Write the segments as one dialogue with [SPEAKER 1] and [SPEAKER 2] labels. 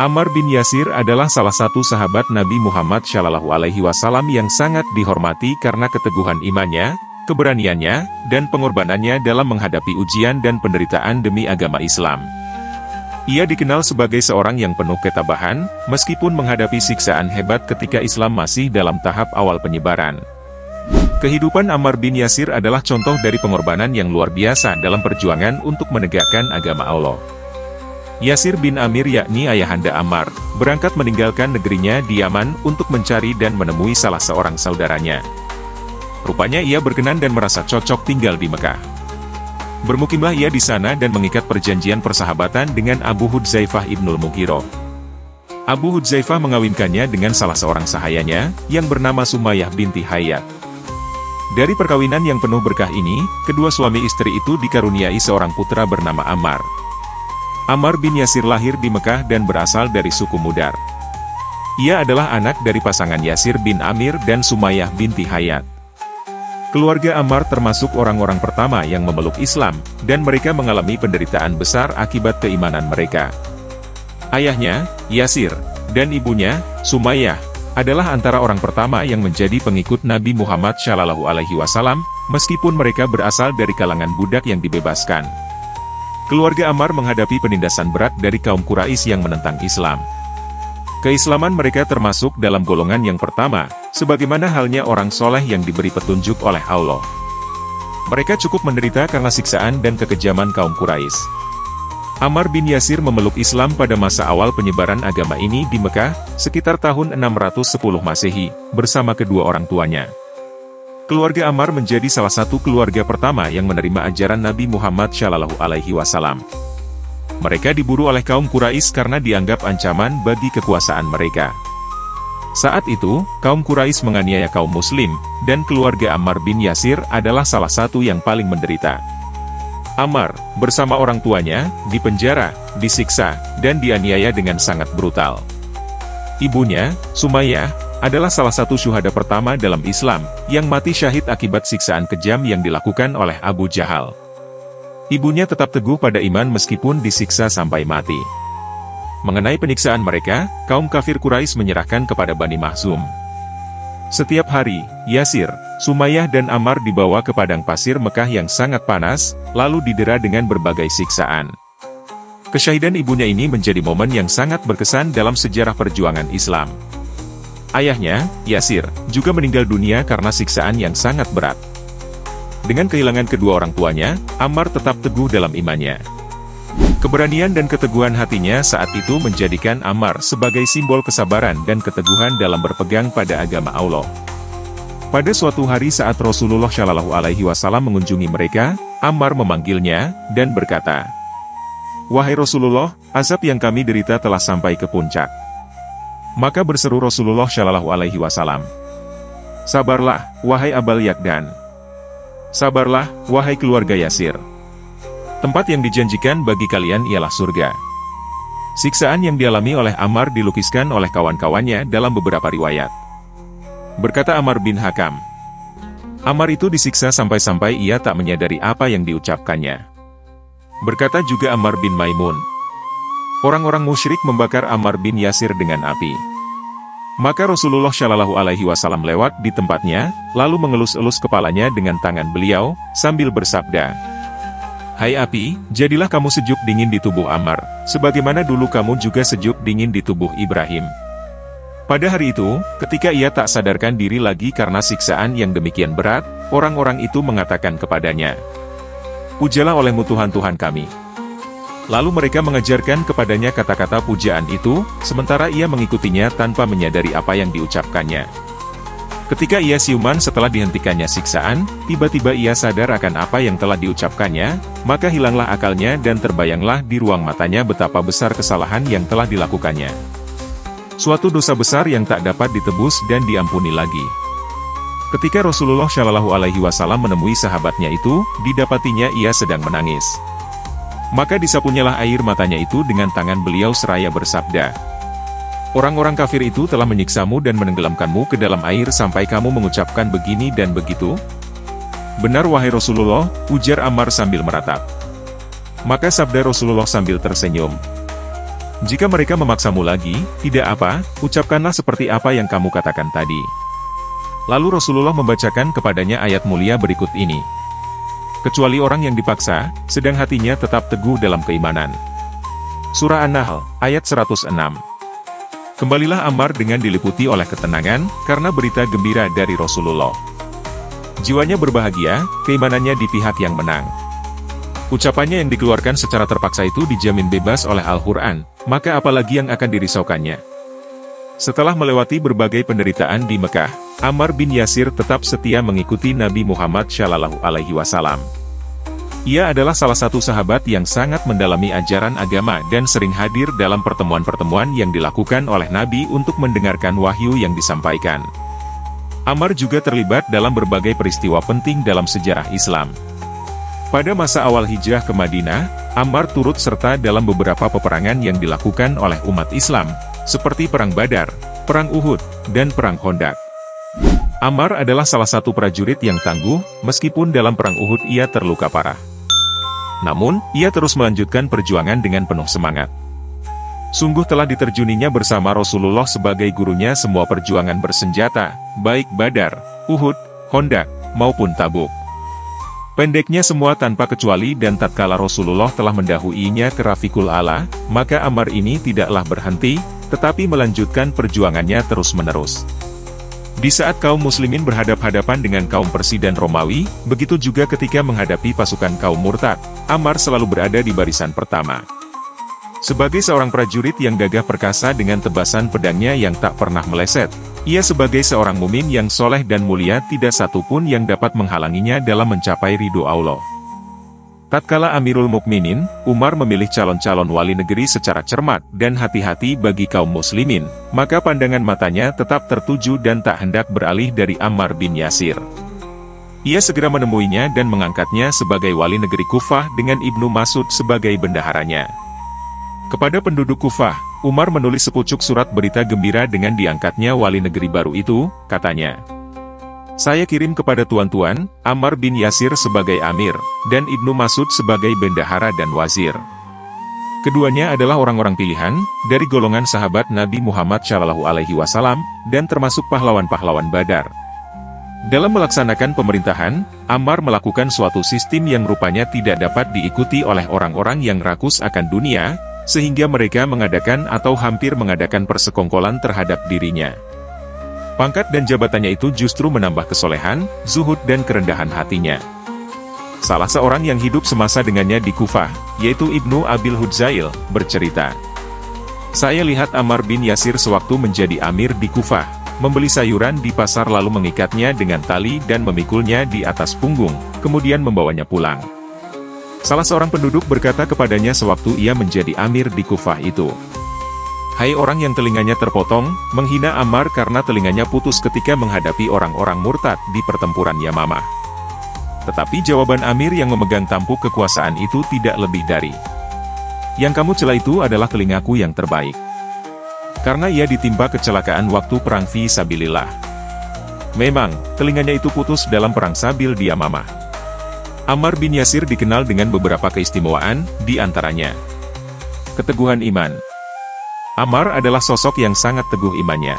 [SPEAKER 1] Ammar bin Yasir adalah salah satu sahabat Nabi Muhammad SAW yang sangat dihormati karena keteguhan imannya, keberaniannya, dan pengorbanannya dalam menghadapi ujian dan penderitaan demi agama Islam. Ia dikenal sebagai seorang yang penuh ketabahan, meskipun menghadapi siksaan hebat ketika Islam masih dalam tahap awal penyebaran. Kehidupan Ammar bin Yasir adalah contoh dari pengorbanan yang luar biasa dalam perjuangan untuk menegakkan agama Allah. Yasir bin Amir yakni ayahanda Ammar, berangkat meninggalkan negerinya di Yaman untuk mencari dan menemui salah seorang saudaranya. Rupanya ia berkenan dan merasa cocok tinggal di Mekah. Bermukimlah ia di sana dan mengikat perjanjian persahabatan dengan Abu Hudzaifah ibnul Mughirah. Abu Hudzaifah mengawinkannya dengan salah seorang sahayanya, yang bernama Sumayyah binti Hayat. Dari perkawinan yang penuh berkah ini, kedua suami istri itu dikaruniai seorang putra bernama Ammar. Ammar bin Yasir lahir di Mekah dan berasal dari suku Mudar. Ia adalah anak dari pasangan Yasir bin Amir dan Sumayyah binti Hayat. Keluarga Ammar termasuk orang-orang pertama yang memeluk Islam, dan mereka mengalami penderitaan besar akibat keimanan mereka. Ayahnya, Yasir, dan ibunya, Sumayyah, adalah antara orang pertama yang menjadi pengikut Nabi Muhammad SAW, meskipun mereka berasal dari kalangan budak yang dibebaskan. Keluarga Ammar menghadapi penindasan berat dari kaum Quraisy yang menentang Islam. Keislaman mereka termasuk dalam golongan yang pertama, sebagaimana halnya orang soleh yang diberi petunjuk oleh Allah. Mereka cukup menderita karena siksaan dan kekejaman kaum Quraisy. Ammar bin Yasir memeluk Islam pada masa awal penyebaran agama ini di Mekah, sekitar tahun 610 Masehi, bersama kedua orang tuanya. Keluarga Ammar menjadi salah satu keluarga pertama yang menerima ajaran Nabi Muhammad SAW. Mereka diburu oleh kaum Quraisy karena dianggap ancaman bagi kekuasaan mereka. Saat itu, kaum Quraisy menganiaya kaum Muslim, dan keluarga Ammar bin Yasir adalah salah satu yang paling menderita. Ammar, bersama orang tuanya, dipenjara, disiksa, dan dianiaya dengan sangat brutal. Ibunya, Sumayyah, adalah salah satu syuhada pertama dalam Islam, yang mati syahid akibat siksaan kejam yang dilakukan oleh Abu Jahal. Ibunya tetap teguh pada iman meskipun disiksa sampai mati. Mengenai penyiksaan mereka, kaum kafir Quraisy menyerahkan kepada Bani Makhzum. Setiap hari, Yasir, Sumayyah dan Ammar dibawa ke padang pasir Mekah yang sangat panas, lalu didera dengan berbagai siksaan. Kesyahidan ibunya ini menjadi momen yang sangat berkesan dalam sejarah perjuangan Islam. Ayahnya, Yasir, juga meninggal dunia karena siksaan yang sangat berat. Dengan kehilangan kedua orang tuanya, Ammar tetap teguh dalam imannya. Keberanian dan keteguhan hatinya saat itu menjadikan Ammar sebagai simbol kesabaran dan keteguhan dalam berpegang pada agama Allah. Pada suatu hari saat Rasulullah SAW mengunjungi mereka, Ammar memanggilnya, dan berkata, "Wahai Rasulullah, azab yang kami derita telah sampai ke puncak." Maka berseru Rasulullah SAW, "Sabarlah, wahai Abal Yakdan. Sabarlah, wahai keluarga Yasir. Tempat yang dijanjikan bagi kalian ialah surga." Siksaan yang dialami oleh Ammar dilukiskan oleh kawan-kawannya dalam beberapa riwayat. Berkata Ammar bin Hakam, Ammar itu disiksa sampai-sampai ia tak menyadari apa yang diucapkannya. Berkata juga Ammar bin Maimun, orang-orang musyrik membakar Ammar bin Yasir dengan api. Maka Rasulullah SAW lewat di tempatnya, lalu mengelus-elus kepalanya dengan tangan beliau, sambil bersabda, "Hai api, jadilah kamu sejuk dingin di tubuh Ammar, sebagaimana dulu kamu juga sejuk dingin di tubuh Ibrahim." Pada hari itu, ketika ia tak sadarkan diri lagi karena siksaan yang demikian berat, orang-orang itu mengatakan kepadanya, "Pujalah olehmu Tuhan kami." Lalu mereka mengajarkan kepadanya kata-kata pujaan itu, sementara ia mengikutinya tanpa menyadari apa yang diucapkannya. Ketika ia siuman setelah dihentikannya siksaan, tiba-tiba ia sadar akan apa yang telah diucapkannya, maka hilanglah akalnya dan terbayanglah di ruang matanya betapa besar kesalahan yang telah dilakukannya. Suatu dosa besar yang tak dapat ditebus dan diampuni lagi. Ketika Rasulullah SAW menemui sahabatnya itu, didapatinya ia sedang menangis. Maka disapunyalah air matanya itu dengan tangan beliau seraya bersabda, "Orang-orang kafir itu telah menyiksamu dan menenggelamkanmu ke dalam air sampai kamu mengucapkan begini dan begitu?" "Benar wahai Rasulullah," ujar Ammar sambil meratap. Maka sabda Rasulullah sambil tersenyum, Jika mereka memaksamu lagi, tidak apa, ucapkanlah seperti apa yang kamu katakan tadi. Lalu Rasulullah membacakan kepadanya ayat mulia berikut ini. Kecuali orang yang dipaksa, sedang hatinya tetap teguh dalam keimanan. Surah An-Nahl, ayat 106. Kembalilah Ammar dengan diliputi oleh ketenangan, karena berita gembira dari Rasulullah. Jiwanya berbahagia, keimanannya di pihak yang menang. Ucapannya yang dikeluarkan secara terpaksa itu dijamin bebas oleh Al-Quran, maka apalagi yang akan dirisaukannya. Setelah melewati berbagai penderitaan di Mekah, Ammar bin Yasir tetap setia mengikuti Nabi Muhammad SAW. Ia adalah salah satu sahabat yang sangat mendalami ajaran agama dan sering hadir dalam pertemuan-pertemuan yang dilakukan oleh Nabi untuk mendengarkan wahyu yang disampaikan. Ammar juga terlibat dalam berbagai peristiwa penting dalam sejarah Islam. Pada masa awal hijrah ke Madinah, Ammar turut serta dalam beberapa peperangan yang dilakukan oleh umat Islam, seperti Perang Badar, Perang Uhud, dan Perang Khandaq. Ammar adalah salah satu prajurit yang tangguh, meskipun dalam Perang Uhud ia terluka parah. Namun, ia terus melanjutkan perjuangan dengan penuh semangat. Sungguh telah diterjuninya bersama Rasulullah sebagai gurunya semua perjuangan bersenjata, baik Badar, Uhud, Khandaq, maupun Tabuk. Pendeknya semua tanpa kecuali dan tatkala Rasulullah telah mendahuluinya ke Rafiqul A'la, maka Ammar ini tidaklah berhenti, tetapi melanjutkan perjuangannya terus-menerus. Di saat kaum muslimin berhadap-hadapan dengan kaum Persia dan Romawi, begitu juga ketika menghadapi pasukan kaum murtad, Ammar selalu berada di barisan pertama. Sebagai seorang prajurit yang gagah perkasa dengan tebasan pedangnya yang tak pernah meleset, ia sebagai seorang mukmin yang soleh dan mulia tidak satupun yang dapat menghalanginya dalam mencapai ridho Allah. Tatkala Amirul Mukminin, Umar memilih calon-calon wali negeri secara cermat dan hati-hati bagi kaum muslimin, maka pandangan matanya tetap tertuju dan tak hendak beralih dari Ammar bin Yasir. Ia segera menemuinya dan mengangkatnya sebagai wali negeri Kufah dengan Ibnu Mas'ud sebagai bendaharanya. Kepada penduduk Kufah, Umar menulis sepucuk surat berita gembira dengan diangkatnya wali negeri baru itu, katanya. Saya kirim kepada tuan-tuan, Ammar bin Yasir sebagai Amir, dan Ibnu Mas'ud sebagai bendahara dan wazir. Keduanya adalah orang-orang pilihan, dari golongan sahabat Nabi Muhammad SAW, dan termasuk pahlawan-pahlawan Badar. Dalam melaksanakan pemerintahan, Ammar melakukan suatu sistem yang rupanya tidak dapat diikuti oleh orang-orang yang rakus akan dunia, sehingga mereka mengadakan atau hampir mengadakan persekongkolan terhadap dirinya. Pangkat dan jabatannya itu justru menambah kesolehan, zuhud dan kerendahan hatinya. Salah seorang yang hidup semasa dengannya di Kufah, yaitu Ibnu Abil Hudzail, bercerita. Saya lihat Ammar bin Yasir sewaktu menjadi amir di Kufah, membeli sayuran di pasar lalu mengikatnya dengan tali dan memikulnya di atas punggung, kemudian membawanya pulang. Salah seorang penduduk berkata kepadanya sewaktu ia menjadi amir di Kufah itu. Hai orang yang telinganya terpotong, menghina Ammar karena telinganya putus ketika menghadapi orang-orang murtad di pertempuran Yamamah. Tetapi jawaban Amir yang memegang tampuk kekuasaan itu tidak lebih dari, yang kamu cela itu adalah telingaku yang terbaik. Karena ia ditimpa kecelakaan waktu perang fi sabilillah. Memang, telinganya itu putus dalam perang Sabil di Yamamah. Ammar bin Yasir dikenal dengan beberapa keistimewaan, di antaranya keteguhan iman. Ammar adalah sosok yang sangat teguh imannya.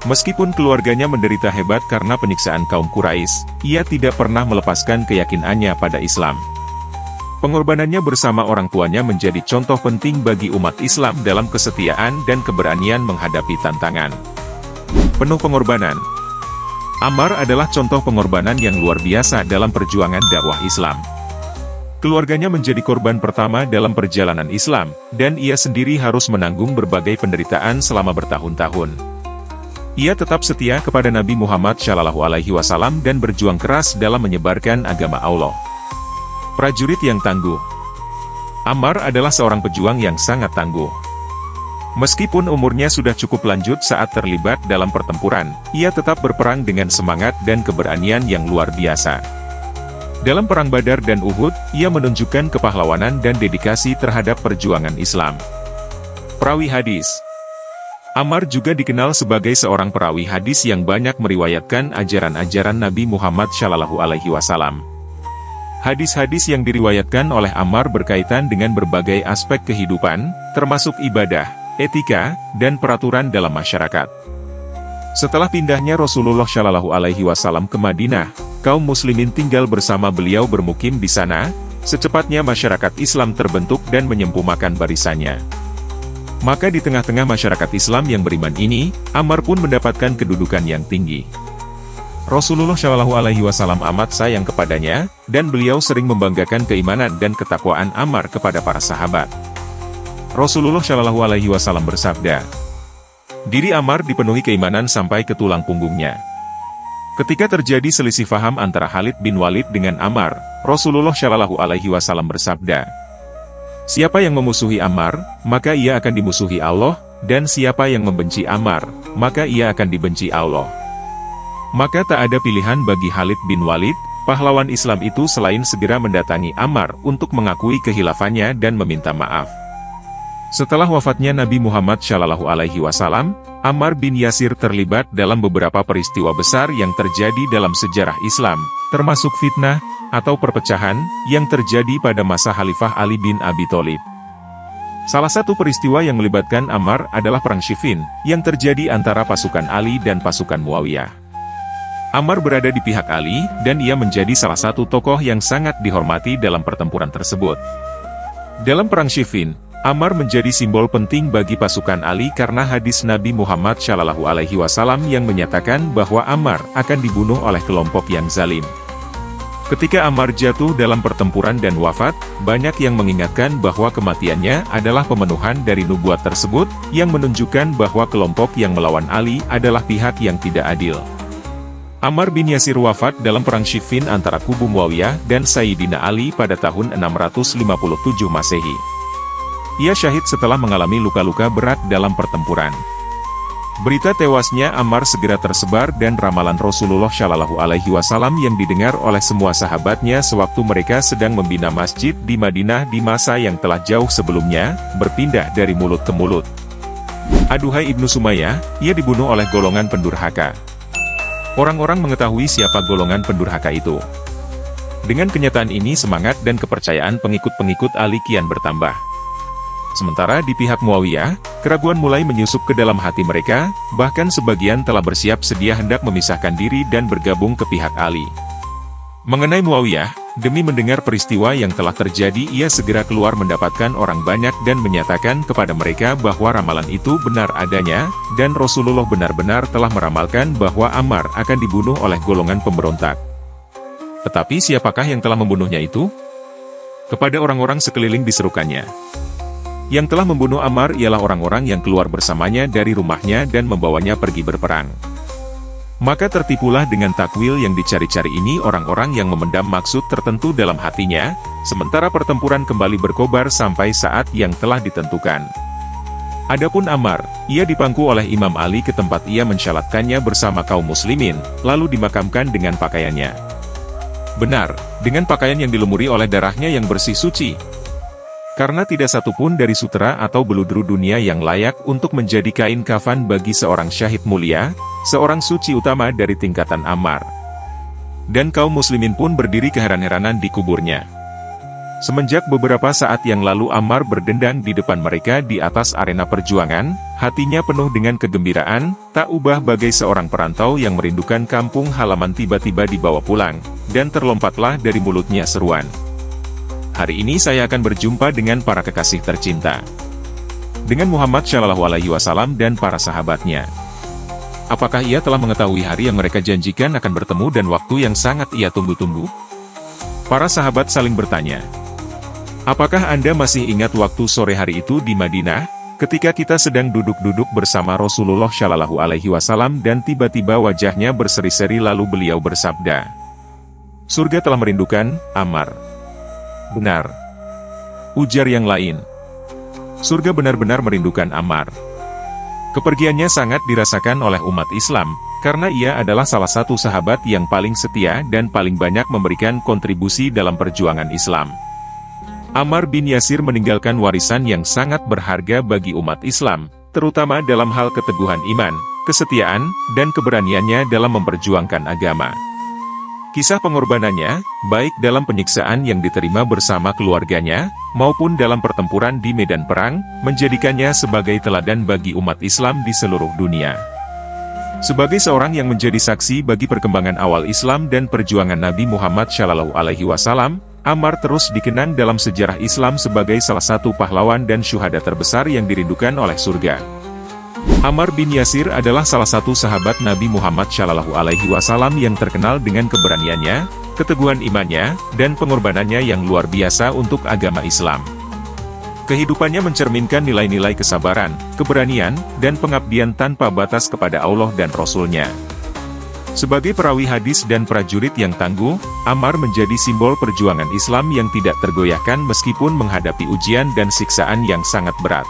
[SPEAKER 1] Meskipun keluarganya menderita hebat karena penyiksaan kaum Quraisy, ia tidak pernah melepaskan keyakinannya pada Islam. Pengorbanannya bersama orang tuanya menjadi contoh penting bagi umat Islam dalam kesetiaan dan keberanian menghadapi tantangan. Penuh pengorbanan. Ammar adalah contoh pengorbanan yang luar biasa dalam perjuangan dakwah Islam. Keluarganya menjadi korban pertama dalam perjalanan Islam, dan ia sendiri harus menanggung berbagai penderitaan selama bertahun-tahun. Ia tetap setia kepada Nabi Muhammad SAW dan berjuang keras dalam menyebarkan agama Allah. Prajurit yang tangguh. Ammar adalah seorang pejuang yang sangat tangguh. Meskipun umurnya sudah cukup lanjut saat terlibat dalam pertempuran, ia tetap berperang dengan semangat dan keberanian yang luar biasa. Dalam Perang Badar dan Uhud, ia menunjukkan kepahlawanan dan dedikasi terhadap perjuangan Islam. Perawi hadis. Ammar juga dikenal sebagai seorang perawi hadis yang banyak meriwayatkan ajaran-ajaran Nabi Muhammad SAW. Hadis-hadis yang diriwayatkan oleh Ammar berkaitan dengan berbagai aspek kehidupan, termasuk ibadah, etika, dan peraturan dalam masyarakat. Setelah pindahnya Rasulullah Shallallahu Alaihi Wasallam ke Madinah, kaum muslimin tinggal bersama beliau bermukim di sana. Secepatnya masyarakat Islam terbentuk dan menyempurnakan barisannya. Maka di tengah-tengah masyarakat Islam yang beriman ini, Ammar pun mendapatkan kedudukan yang tinggi. Rasulullah Shallallahu Alaihi Wasallam amat sayang kepadanya, dan beliau sering membanggakan keimanan dan ketakwaan Ammar kepada para sahabat. Rasulullah Shallallahu Alaihi Wasallam bersabda, "Diri Ammar dipenuhi keimanan sampai ke tulang punggungnya." Ketika terjadi selisih faham antara Khalid bin Walid dengan Ammar, Rasulullah Shallallahu Alaihi Wasallam bersabda, "Siapa yang memusuhi Ammar, maka ia akan dimusuhi Allah, dan siapa yang membenci Ammar, maka ia akan dibenci Allah." Maka tak ada pilihan bagi Khalid bin Walid, pahlawan Islam itu selain segera mendatangi Ammar untuk mengakui kehilafannya dan meminta maaf. Setelah wafatnya Nabi Muhammad Shallallahu Alaihi Wasallam, Ammar bin Yasir terlibat dalam beberapa peristiwa besar yang terjadi dalam sejarah Islam, termasuk fitnah atau perpecahan yang terjadi pada masa Khalifah Ali bin Abi Thalib. Salah satu peristiwa yang melibatkan Ammar adalah Perang Siffin, yang terjadi antara pasukan Ali dan pasukan Muawiyah. Ammar berada di pihak Ali, dan ia menjadi salah satu tokoh yang sangat dihormati dalam pertempuran tersebut. Dalam Perang Siffin, Ammar menjadi simbol penting bagi pasukan Ali karena hadis Nabi Muhammad Shallallahu Alaihi Wasallam yang menyatakan bahwa Ammar akan dibunuh oleh kelompok yang zalim. Ketika Ammar jatuh dalam pertempuran dan wafat, banyak yang mengingatkan bahwa kematiannya adalah pemenuhan dari nubuat tersebut, yang menunjukkan bahwa kelompok yang melawan Ali adalah pihak yang tidak adil. Ammar bin Yasir wafat dalam Perang Siffin antara kubu Muawiyah dan Sayyidina Ali pada tahun 657 Masehi. Ia syahid setelah mengalami luka-luka berat dalam pertempuran. Berita tewasnya Ammar segera tersebar dan ramalan Rasulullah Shallallahu Alaihi Wasallam yang didengar oleh semua sahabatnya sewaktu mereka sedang membina masjid di Madinah di masa yang telah jauh sebelumnya, berpindah dari mulut ke mulut. Aduhai Ibnu Sumayyah, ia dibunuh oleh golongan pendurhaka. Orang-orang mengetahui siapa golongan pendurhaka itu. Dengan kenyataan ini semangat dan kepercayaan pengikut-pengikut Ali kian bertambah. Sementara di pihak Muawiyah, keraguan mulai menyusup ke dalam hati mereka, bahkan sebagian telah bersiap sedia hendak memisahkan diri dan bergabung ke pihak Ali. Mengenai Muawiyah, demi mendengar peristiwa yang telah terjadi ia segera keluar mendapatkan orang banyak dan menyatakan kepada mereka bahwa ramalan itu benar adanya, dan Rasulullah benar-benar telah meramalkan bahwa Ammar akan dibunuh oleh golongan pemberontak. Tetapi siapakah yang telah membunuhnya itu? Kepada orang-orang sekeliling diserukannya. Yang telah membunuh Ammar ialah orang-orang yang keluar bersamanya dari rumahnya dan membawanya pergi berperang. Maka tertipulah dengan takwil yang dicari-cari ini orang-orang yang memendam maksud tertentu dalam hatinya, sementara pertempuran kembali berkobar sampai saat yang telah ditentukan. Adapun Ammar, ia dipangku oleh Imam Ali ke tempat ia mensyalatkannya bersama kaum muslimin, lalu dimakamkan dengan pakaiannya. Benar, dengan pakaian yang dilumuri oleh darahnya yang bersih suci. Karena tidak satupun dari sutera atau beludru dunia yang layak untuk menjadi kain kafan bagi seorang syahid mulia, seorang suci utama dari tingkatan Ammar. Dan kaum muslimin pun berdiri keheran-heranan di kuburnya. Semenjak beberapa saat yang lalu Ammar berdendang di depan mereka di atas arena perjuangan, hatinya penuh dengan kegembiraan, tak ubah bagai seorang perantau yang merindukan kampung halaman tiba-tiba dibawa pulang, dan terlompatlah dari mulutnya seruan. Hari ini saya akan berjumpa dengan para kekasih tercinta. Dengan Muhammad Shallallahu Alaihi Wasallam dan para sahabatnya. Apakah ia telah mengetahui hari yang mereka janjikan akan bertemu dan waktu yang sangat ia tunggu-tunggu? Para sahabat saling bertanya. Apakah Anda masih ingat waktu sore hari itu di Madinah, ketika kita sedang duduk-duduk bersama Rasulullah Shallallahu Alaihi Wasallam dan tiba-tiba wajahnya berseri-seri lalu beliau bersabda, "Surga telah merindukan, Ammar." Benar. Ujar yang lain. Surga benar-benar merindukan Ammar. Kepergiannya sangat dirasakan oleh umat Islam, karena ia adalah salah satu sahabat yang paling setia dan paling banyak memberikan kontribusi dalam perjuangan Islam. Ammar bin Yasir meninggalkan warisan yang sangat berharga bagi umat Islam, terutama dalam hal keteguhan iman, kesetiaan, dan keberaniannya dalam memperjuangkan agama. Kisah pengorbanannya, baik dalam penyiksaan yang diterima bersama keluarganya, maupun dalam pertempuran di medan perang, menjadikannya sebagai teladan bagi umat Islam di seluruh dunia. Sebagai seorang yang menjadi saksi bagi perkembangan awal Islam dan perjuangan Nabi Muhammad SAW, Ammar terus dikenang dalam sejarah Islam sebagai salah satu pahlawan dan syuhada terbesar yang dirindukan oleh surga. Ammar bin Yasir adalah salah satu sahabat Nabi Muhammad SAW yang terkenal dengan keberaniannya, keteguhan imannya, dan pengorbanannya yang luar biasa untuk agama Islam. Kehidupannya mencerminkan nilai-nilai kesabaran, keberanian, dan pengabdian tanpa batas kepada Allah dan Rasul-Nya. Sebagai perawi hadis dan prajurit yang tangguh, Ammar menjadi simbol perjuangan Islam yang tidak tergoyahkan meskipun menghadapi ujian dan siksaan yang sangat berat.